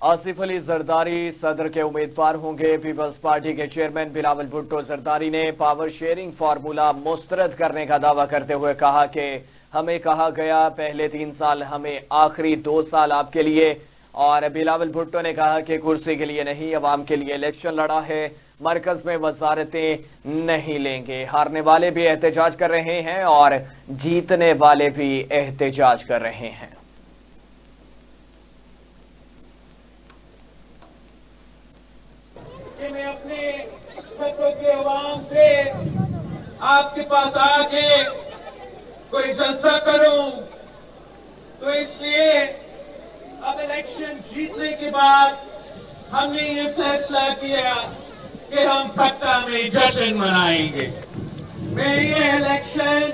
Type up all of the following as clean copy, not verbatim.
आसिफ अली जरदारी सदर के उम्मीदवार होंगे। पीपल्स पार्टी के चेयरमैन बिलावल भुट्टो जरदारी ने पावर शेयरिंग फार्मूला मुस्तरद करने का दावा करते हुए कहा कि हमें कहा गया पहले 3 साल हमें, आखिरी 2 साल आपके लिए। और बिलावल भुट्टो ने कहा कि कुर्सी के लिए नहीं, अवाम के लिए इलेक्शन लड़ा है, मरकज में वजारतें नहीं लेंगे। हारने वाले भी एहतजाज कर रहे हैं और जीतने वाले भी एहतजाज कर रहे हैं। मैं अपने खतों के अवाम से आपके पास आके कोई जलसा करूं, तो इसलिए अब इलेक्शन जीतने के बाद हमने ये फैसला किया कि हम फट्टा में जश्न मनाएंगे। मैं ये इलेक्शन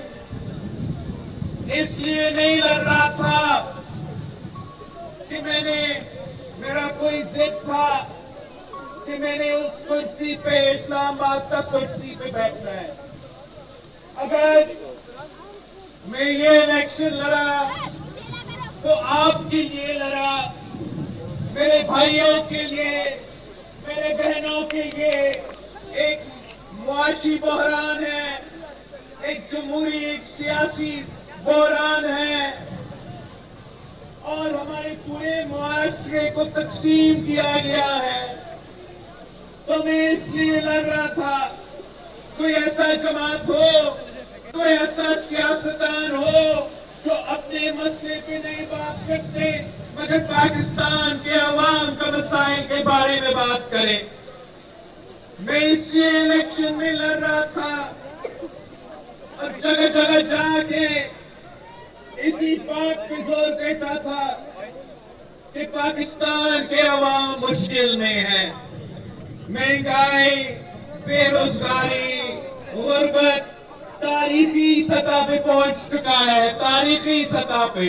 इसलिए नहीं लड़ रहा था कि मेरा कोई जिद था कि मैंने उस कुर्सी पे, इस्लामाबाद तक कुर्सी पे बैठना है। अगर मैं ये इलेक्शन लड़ा तो आपके लिए लड़ा, मेरे भाइयों के लिए, मेरे बहनों के लिए। एक मुआशी बहरान है, एक जमहूरी, एक सियासी बहरान है और हमारे पूरे मुआशरे को तकसीम किया गया है। तो मैं इसलिए लड़ रहा था, कोई ऐसा जमात हो, कोई ऐसा सियासतदान हो जो अपने मसले पे नहीं बात करते मगर पाकिस्तान के अवाम का मसाइल के बारे में बात करे। मैं इसलिए इलेक्शन में लड़ रहा था और जगह जगह जाके इसी बात पे जोर देता था कि पाकिस्तान के अवाम मुश्किल में है। महंगाई, बेरोजगारी, गुर्बत तारीखी सतह पे पहुंच चुका है, तारीखी सतह पे।